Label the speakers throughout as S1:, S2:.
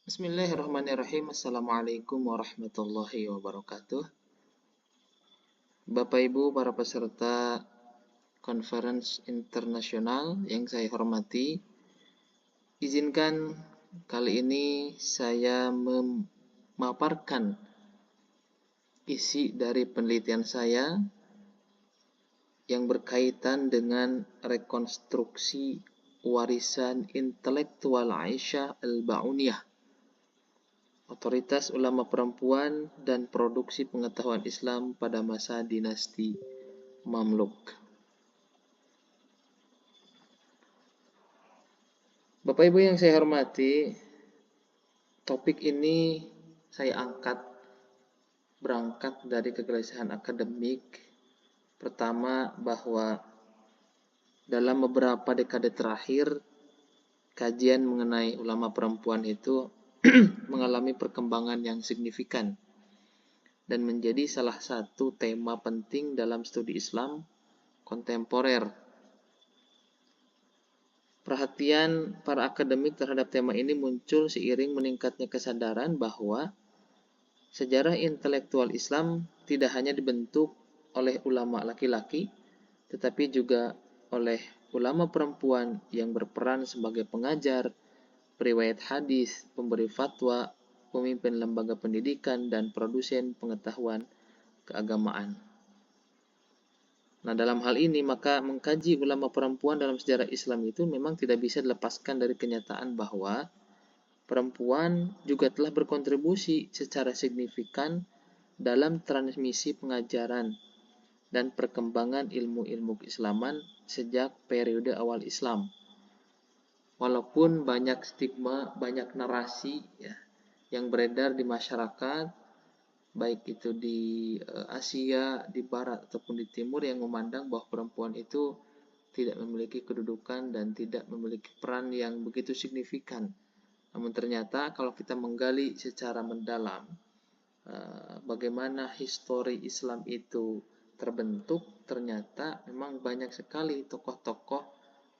S1: Bismillahirrahmanirrahim. Assalamualaikum warahmatullahi wabarakatuh. Bapak Ibu para peserta konferensi internasional yang saya hormati, izinkan kali ini saya memaparkan isi dari penelitian saya yang berkaitan dengan rekonstruksi warisan intelektual Aisyah Al-Ba'uniyah, otoritas ulama perempuan dan produksi pengetahuan Islam pada masa dinasti Mamluk. Bapak Ibu yang saya hormati, topik ini saya angkat berangkat dari kegelisahan akademik. Pertama, bahwa dalam beberapa dekade terakhir, kajian mengenai ulama perempuan itu mengalami perkembangan yang signifikan dan menjadi salah satu tema penting dalam studi Islam kontemporer. Perhatian para akademik terhadap tema ini muncul seiring meningkatnya kesadaran bahwa sejarah intelektual Islam tidak hanya dibentuk oleh ulama laki-laki, tetapi juga oleh ulama perempuan yang berperan sebagai pengajar, periwayat hadis, pemberi fatwa, pemimpin lembaga pendidikan, dan produsen pengetahuan keagamaan. Nah, dalam hal ini maka mengkaji ulama perempuan dalam sejarah Islam itu memang tidak bisa dilepaskan dari kenyataan bahwa perempuan juga telah berkontribusi secara signifikan dalam transmisi pengajaran dan perkembangan ilmu-ilmu keislaman sejak periode awal Islam. Walaupun banyak stigma, banyak narasi yang beredar di masyarakat, baik itu di Asia, di Barat ataupun di Timur, yang memandang bahwa perempuan itu tidak memiliki kedudukan dan tidak memiliki peran yang begitu signifikan. Namun ternyata kalau kita menggali secara mendalam bagaimana histori Islam itu terbentuk, ternyata memang banyak sekali tokoh-tokoh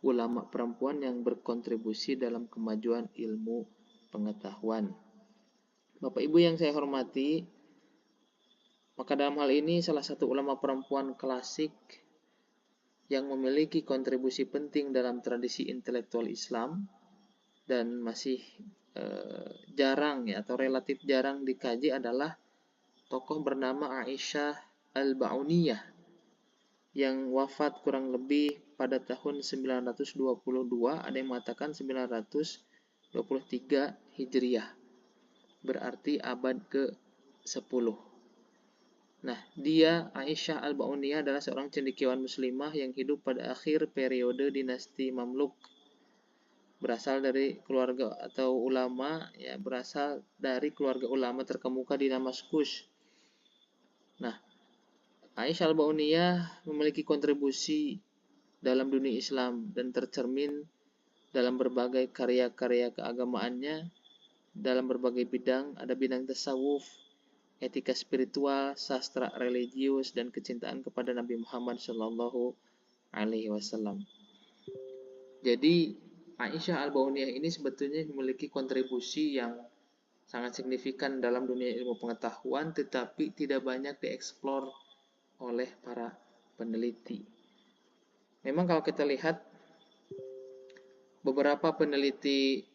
S1: ulama perempuan yang berkontribusi dalam kemajuan ilmu pengetahuan. Bapak Ibu yang saya hormati, maka dalam hal ini salah satu ulama perempuan klasik yang memiliki kontribusi penting dalam tradisi intelektual Islam dan masih jarang atau relatif jarang dikaji adalah tokoh bernama Aisyah Al-Ba'uniyah yang wafat kurang lebih pada tahun 922, ada yang mengatakan 923 Hijriah, berarti abad ke-10. Nah, dia Aisyah Al-Ba'uniyah adalah seorang cendekiawan muslimah yang hidup pada akhir periode dinasti Mamluk. Berasal dari keluarga atau ulama, berasal dari keluarga ulama terkemuka di Damaskus. Nah, Aisyah Al-Ba'uniyah memiliki kontribusi dalam dunia Islam dan tercermin dalam berbagai karya-karya keagamaannya dalam berbagai bidang. Ada bidang tasawuf, etika spiritual, sastra religius, dan kecintaan kepada Nabi Muhammad Shallallahu Alaihi Wasallam. Jadi Aisyah Al-Ba'uniyah ini sebetulnya memiliki kontribusi yang sangat signifikan dalam dunia ilmu pengetahuan, tetapi tidak banyak dieksplor oleh para peneliti. Memang kalau kita lihat beberapa peneliti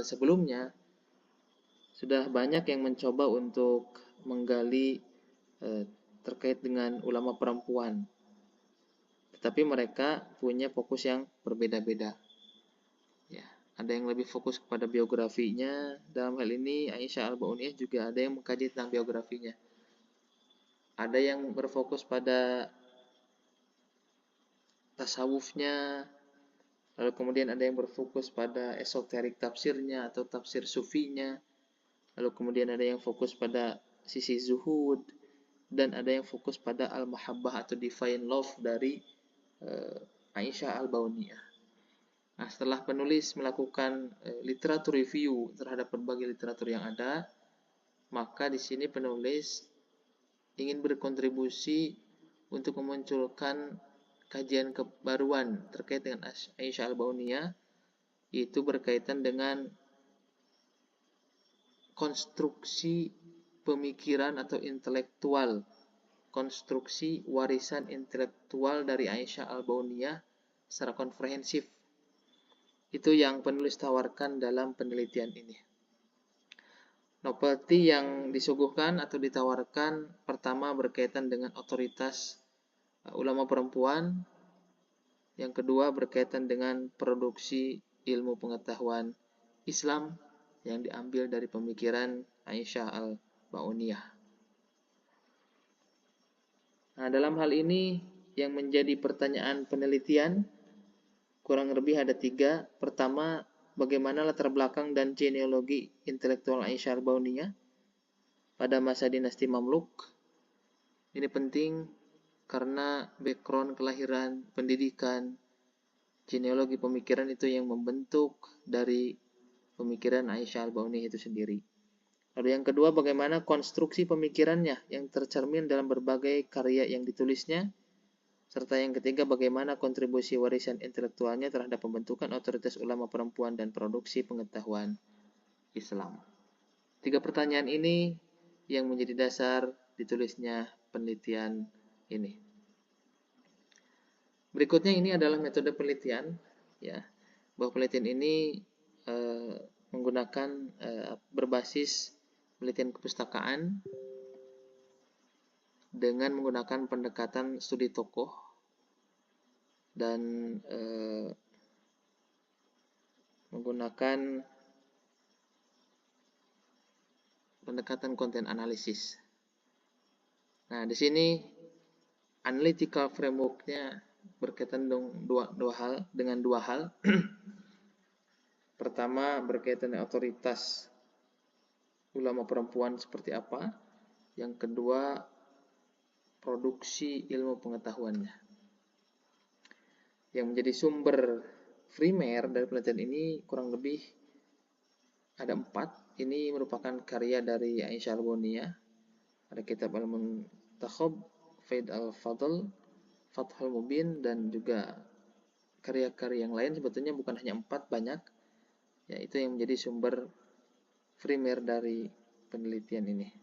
S1: sebelumnya sudah banyak yang mencoba untuk menggali terkait dengan ulama perempuan, tetapi mereka punya fokus yang berbeda-beda. Ada yang lebih fokus kepada biografinya. Dalam hal ini Aisyah Al-Ba'uniyah juga ada yang mengkaji tentang biografinya. Ada yang berfokus pada tasawufnya, lalu kemudian ada yang berfokus pada esoterik tafsirnya atau tafsir sufinya, lalu kemudian ada yang fokus pada sisi zuhud, dan ada yang fokus pada al-mahabbah atau divine love dari Aisyah Al-Ba'uniyah. Nah, setelah penulis melakukan literatur review terhadap berbagai literatur yang ada, maka di sini penulis ingin berkontribusi untuk memunculkan kajian kebaruan terkait dengan Aisyah Al-Ba'uniyah, yaitu berkaitan dengan konstruksi pemikiran atau intelektual, konstruksi warisan intelektual dari Aisyah Al-Bauniyah secara komprehensif. Itu yang penulis tawarkan dalam penelitian ini. Novelty yang disuguhkan atau ditawarkan pertama berkaitan dengan otoritas ulama perempuan, yang kedua berkaitan dengan produksi ilmu pengetahuan Islam yang diambil dari pemikiran Aisyah Al-Bauniyah. Nah, dalam hal ini yang menjadi pertanyaan penelitian kurang lebih ada 3. Pertama, bagaimana latar belakang dan genealogi intelektual Aisyah Al-Bauniyah pada masa dinasti Mamluk. Ini penting karena background kelahiran, pendidikan, genealogi pemikiran itu yang membentuk dari pemikiran Aisyah Al-Bauniyah itu sendiri. Lalu yang kedua, bagaimana konstruksi pemikirannya yang tercermin dalam berbagai karya yang ditulisnya. Serta yang ketiga, bagaimana kontribusi warisan intelektualnya terhadap pembentukan otoritas ulama perempuan dan produksi pengetahuan Islam. 3 pertanyaan ini yang menjadi dasar ditulisnya penelitian ini. Berikutnya ini adalah metode penelitian, ya. Bahwa penelitian ini menggunakan berbasis penelitian kepustakaan dengan menggunakan pendekatan studi tokoh dan menggunakan pendekatan konten analisis. Nah, di sini analytical framework-nya berkaitan dengan dua hal. Pertama, berkaitan dengan otoritas ulama perempuan seperti apa. Yang kedua, produksi ilmu pengetahuannya. Yang menjadi sumber primer dari penelitian ini kurang lebih ada 4. Ini merupakan karya dari Aisyah Al-Bauniyah. Ada kitab Al-Muntakhab, Faid Al-Fadl, Fathul Mubin, dan juga karya-karya yang lain. Sebetulnya bukan hanya 4, banyak. Ya, itu yang menjadi sumber primer dari penelitian ini.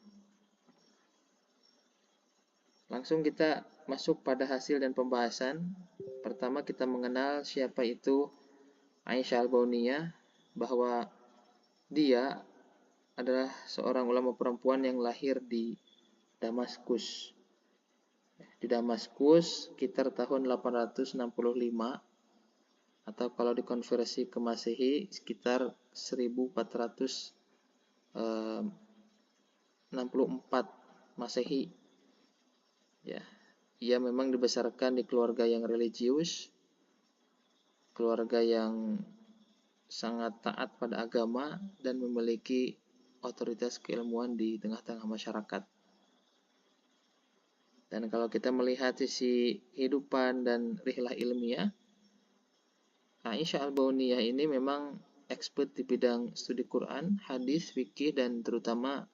S1: Langsung kita masuk pada hasil dan pembahasan. Pertama, kita mengenal siapa itu Aisyah Al-Bauniyah, bahwa dia adalah seorang ulama perempuan yang lahir di Damaskus. Di Damaskus sekitar tahun 865, atau kalau dikonversi ke Masehi sekitar 1464 Masehi. Ya, ia memang dibesarkan di keluarga yang religius, keluarga yang sangat taat pada agama dan memiliki otoritas keilmuan di tengah-tengah masyarakat. Dan kalau kita melihat sisi kehidupan dan rihlah ilmiah, Aisyah Al-Bauniyah ini memang expert di bidang studi Quran, hadis, fikih, dan terutama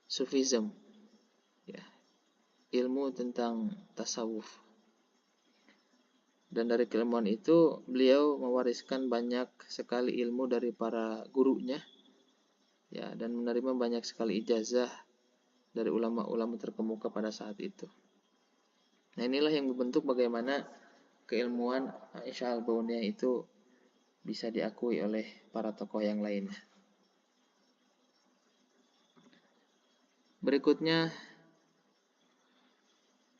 S1: sufism, ya, ilmu tentang tasawuf. Dan dari keilmuan itu beliau mewariskan banyak sekali ilmu dari para gurunya, ya, dan menerima banyak sekali ijazah dari ulama-ulama terkemuka pada saat itu. Nah, inilah yang membentuk bagaimana keilmuan Aisyah Al-Bauniyah itu bisa diakui oleh para tokoh yang lainnya. Berikutnya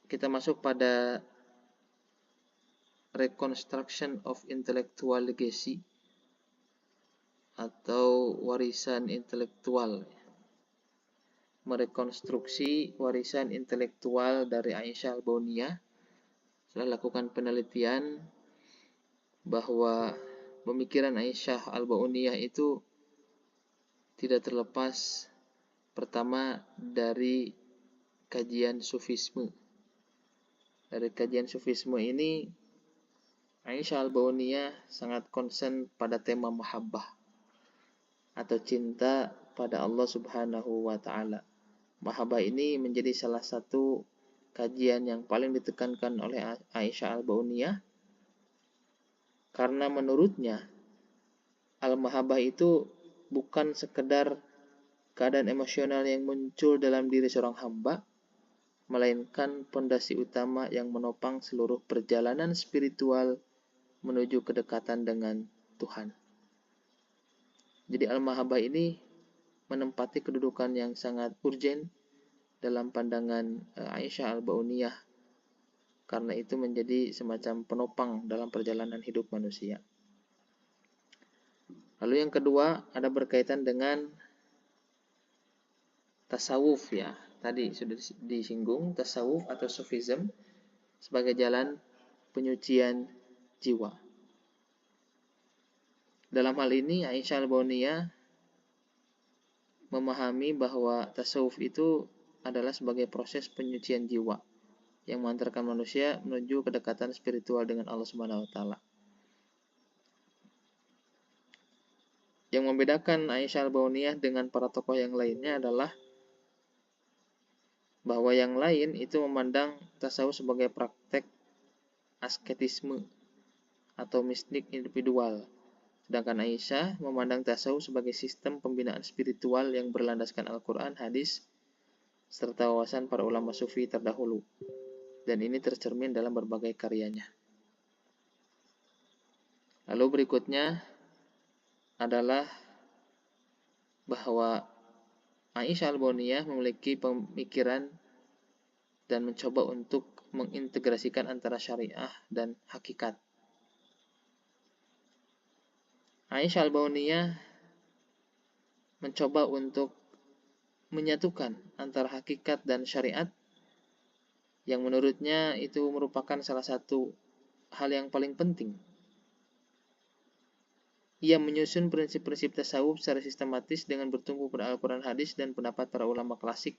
S1: kita masuk pada reconstruction of intellectual legacy atau warisan intelektual. Merekonstruksi warisan intelektual dari Aisyah Al-Bauniyah. Setelah lakukan penelitian bahwa pemikiran Aisyah Al-Bauniyah itu tidak terlepas pertama dari kajian sufisme. Dari kajian sufisme ini Aisyah Al-Bauniyah sangat konsen pada tema mahabbah atau cinta pada Allah Subhanahu wa Ta'ala. Mahabbah ini menjadi salah satu kajian yang paling ditekankan oleh Aisyah Al-Bauniyah, karena menurutnya al-mahabbah itu bukan sekedar keadaan emosional yang muncul dalam diri seorang hamba, melainkan pondasi utama yang menopang seluruh perjalanan spiritual menuju kedekatan dengan Tuhan. Jadi al-mahabbah ini menempati kedudukan yang sangat urgen dalam pandangan Aisyah al-Bauniyah, karena itu menjadi semacam penopang dalam perjalanan hidup manusia. Lalu yang kedua ada berkaitan dengan tasawuf ya. Tadi sudah disinggung tasawuf atau sufism sebagai jalan penyucian jiwa. Dalam hal ini Aisyah al-Bauniyah memahami bahwa tasawuf itu adalah sebagai proses penyucian jiwa yang mengantarkan manusia menuju kedekatan spiritual dengan Allah Subhanahu wa taala. Yang membedakan Aisyah al-Bauniyah dengan para tokoh yang lainnya adalah bahwa yang lain itu memandang tasawuf sebagai praktek asketisme atau mistik individual. Sedangkan Aisyah memandang tasawuf sebagai sistem pembinaan spiritual yang berlandaskan Al-Quran, hadis, serta wawasan para ulama sufi terdahulu. Dan ini tercermin dalam berbagai karyanya. Lalu berikutnya adalah bahwa Aisyah al-Bauniyah memiliki pemikiran dan mencoba untuk mengintegrasikan antara syariah dan hakikat. Aisyah al-Bauniyah mencoba untuk menyatukan antara hakikat dan syariat yang menurutnya itu merupakan salah satu hal yang paling penting. Ia menyusun prinsip-prinsip tasawuf secara sistematis dengan bertumpu pada Al-Quran, hadis, dan pendapat para ulama klasik.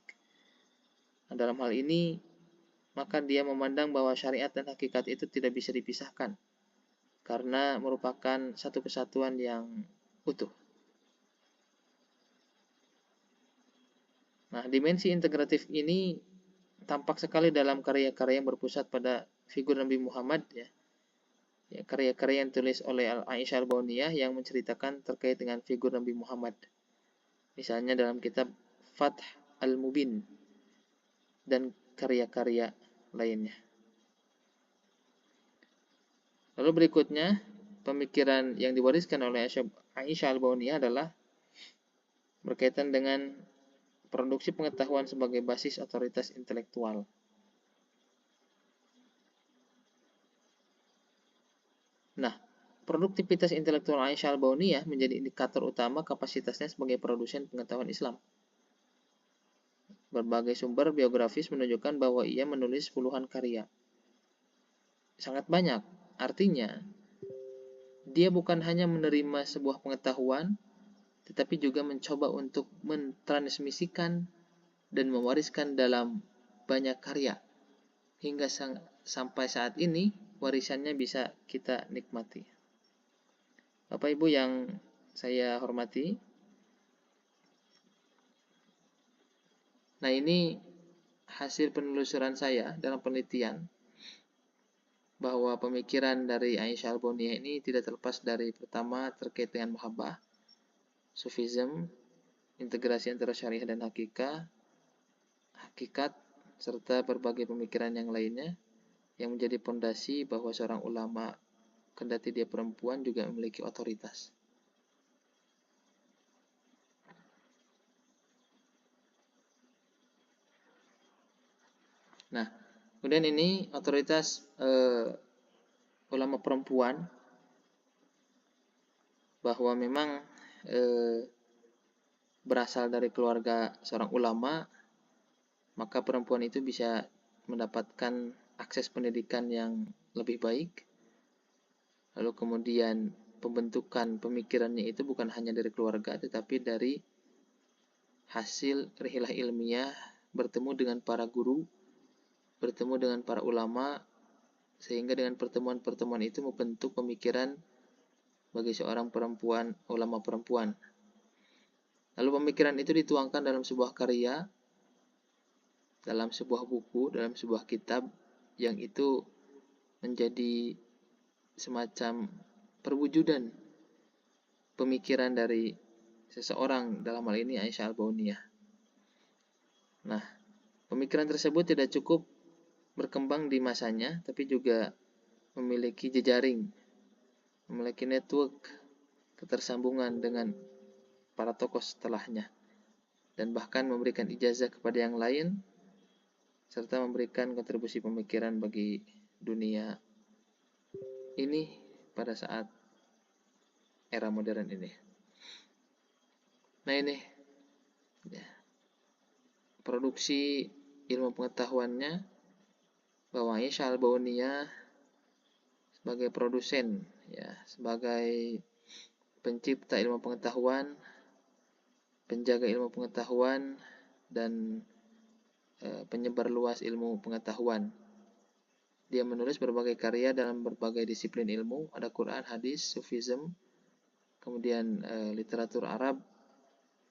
S1: Nah, dalam hal ini, maka dia memandang bahwa syariat dan hakikat itu tidak bisa dipisahkan, karena merupakan satu kesatuan yang utuh. Nah, dimensi integratif ini tampak sekali dalam karya-karya yang berpusat pada figur Nabi Muhammad ya. Karya-karya yang ditulis oleh Aisyah al-Bauniyah yang menceritakan terkait dengan figur Nabi Muhammad. Misalnya dalam kitab Fath al-Mubin dan karya-karya lainnya. Lalu berikutnya, pemikiran yang diwariskan oleh Aisyah al-Bauniyah adalah berkaitan dengan produksi pengetahuan sebagai basis otoritas intelektual. Nah, produktivitas intelektual Aisyah al-Bauniyah menjadi indikator utama kapasitasnya sebagai produsen pengetahuan Islam. Berbagai sumber biografis menunjukkan bahwa ia menulis puluhan karya. Sangat banyak, artinya dia bukan hanya menerima sebuah pengetahuan, tetapi juga mencoba untuk mentransmisikan dan mewariskan dalam banyak karya. Hingga sampai saat ini, warisannya bisa kita nikmati. Bapak Ibu yang saya hormati, nah ini hasil penelusuran saya dalam penelitian bahwa pemikiran dari Aisyah al-Bauniyah ini tidak terlepas dari pertama terkait dengan mahabbah, sufism, integrasi antara syariah dan hakikat, serta berbagai pemikiran yang lainnya yang menjadi pondasi bahwa seorang ulama, kendati dia perempuan, juga memiliki otoritas. Nah, kemudian ini otoritas ulama perempuan, bahwa memang berasal dari keluarga seorang ulama, maka perempuan itu bisa mendapatkan akses pendidikan yang lebih baik. Lalu kemudian pembentukan pemikirannya itu bukan hanya dari keluarga, tetapi dari hasil rihilah ilmiah, bertemu dengan para guru, bertemu dengan para ulama, sehingga dengan pertemuan-pertemuan itu membentuk pemikiran bagi seorang perempuan, ulama perempuan. Lalu pemikiran itu dituangkan dalam sebuah karya, dalam sebuah buku, dalam sebuah kitab, yang itu menjadi semacam perwujudan pemikiran dari seseorang, dalam hal ini Aisyah Al-Bauniyah. Nah, pemikiran tersebut tidak cukup berkembang di masanya, tapi juga memiliki jejaring, memiliki network ketersambungan dengan para tokoh setelahnya, dan bahkan memberikan ijazah kepada yang lain, serta memberikan kontribusi pemikiran bagi dunia ini pada saat era modern ini. Nah, ini ya, produksi ilmu pengetahuannya, bahwa Aisyah Al-Bauniyah sebagai produsen, ya, sebagai pencipta ilmu pengetahuan, penjaga ilmu pengetahuan, dan penyebar luas ilmu pengetahuan. Dia menulis berbagai karya dalam berbagai disiplin ilmu, ada Quran, hadis, sufism, kemudian literatur Arab,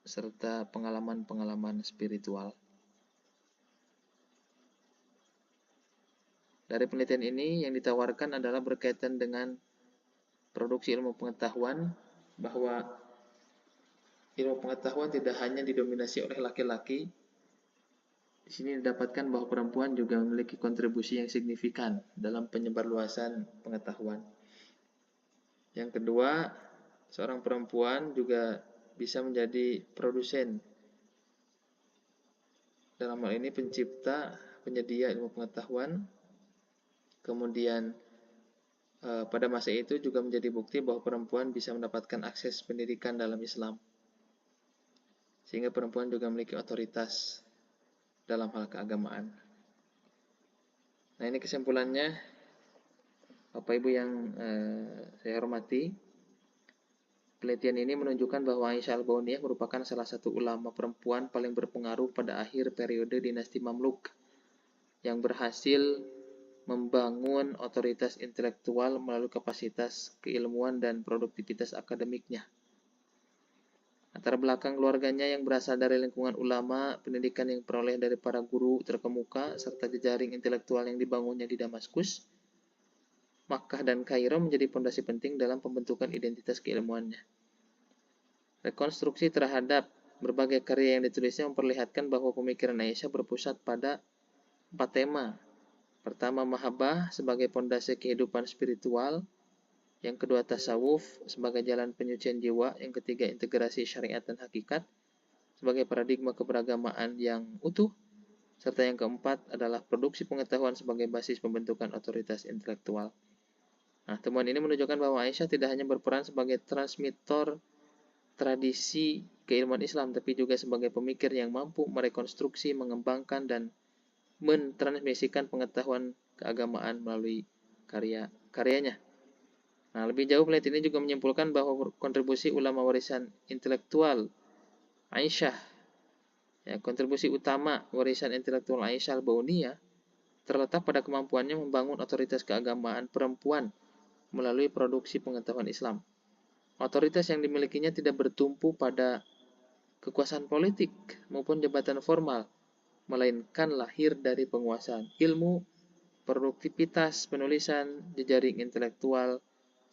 S1: serta pengalaman-pengalaman spiritual. Dari penelitian ini yang ditawarkan adalah berkaitan dengan produksi ilmu pengetahuan, bahwa ilmu pengetahuan tidak hanya didominasi oleh laki-laki. Di sini didapatkan bahwa perempuan juga memiliki kontribusi yang signifikan dalam penyebarluasan pengetahuan. Yang kedua, seorang perempuan juga bisa menjadi produsen, dalam hal ini pencipta, penyedia ilmu pengetahuan. Kemudian pada masa itu juga menjadi bukti bahwa perempuan bisa mendapatkan akses pendidikan dalam Islam, sehingga perempuan juga memiliki otoritas dalam hal keagamaan. Nah, ini kesimpulannya, Bapak Ibu yang saya hormati. Penelitian ini menunjukkan bahwa Aisyah Al-Bauniyah merupakan salah satu ulama perempuan paling berpengaruh pada akhir periode dinasti Mamluk, yang berhasil membangun otoritas intelektual melalui kapasitas keilmuan dan produktivitas akademiknya. Latar belakang keluarganya yang berasal dari lingkungan ulama, pendidikan yang diperoleh dari para guru terkemuka, serta jejaring intelektual yang dibangunnya di Damaskus, Makkah, dan Kairo menjadi fondasi penting dalam pembentukan identitas keilmuannya. Rekonstruksi terhadap berbagai karya yang ditulisnya memperlihatkan bahwa pemikiran Aisyah berpusat pada 4 tema. Pertama, mahabbah sebagai fondasi kehidupan spiritual. Yang kedua, tasawuf sebagai jalan penyucian jiwa. Yang ketiga, integrasi syariat dan hakikat sebagai paradigma keberagamaan yang utuh. Serta yang keempat adalah produksi pengetahuan sebagai basis pembentukan otoritas intelektual. Nah, temuan ini menunjukkan bahwa Aisyah tidak hanya berperan sebagai transmitor tradisi keilmuan Islam, tapi juga sebagai pemikir yang mampu merekonstruksi, mengembangkan, dan mentransmisikan pengetahuan keagamaan melalui karya-karyanya. Nah, lebih jauh penelitian ini juga menyimpulkan bahwa kontribusi ulama warisan intelektual Aisyah, ya, kontribusi utama warisan intelektual Aisyah Al-Bauniyah terletak pada kemampuannya membangun otoritas keagamaan perempuan melalui produksi pengetahuan Islam. Otoritas yang dimilikinya tidak bertumpu pada kekuasaan politik maupun jabatan formal, melainkan lahir dari penguasaan ilmu, produktivitas penulisan, jejaring intelektual,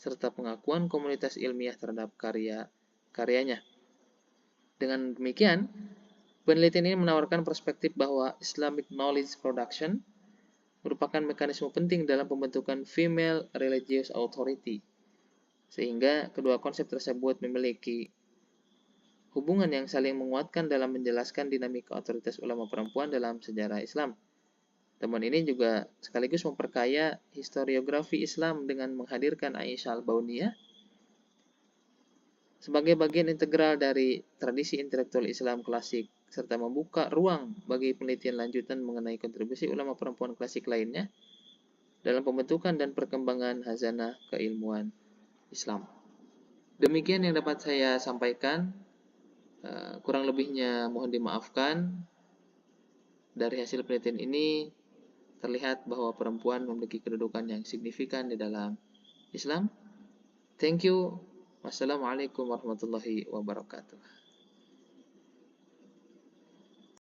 S1: serta pengakuan komunitas ilmiah terhadap karya-karyanya. Dengan demikian, penelitian ini menawarkan perspektif bahwa Islamic Knowledge Production merupakan mekanisme penting dalam pembentukan Female Religious Authority, sehingga kedua konsep tersebut memiliki hubungan yang saling menguatkan dalam menjelaskan dinamika otoritas ulama perempuan dalam sejarah Islam. Temuan ini juga sekaligus memperkaya historiografi Islam dengan menghadirkan Aisyah Al-Bauniyah sebagai bagian integral dari tradisi intelektual Islam klasik, serta membuka ruang bagi penelitian lanjutan mengenai kontribusi ulama perempuan klasik lainnya dalam pembentukan dan perkembangan hazanah keilmuan Islam. Demikian yang dapat saya sampaikan. Kurang lebihnya mohon dimaafkan. Dari hasil penelitian ini terlihat bahwa perempuan memiliki kedudukan yang signifikan di dalam Islam. Thank you. Wassalamualaikum warahmatullahi wabarakatuh.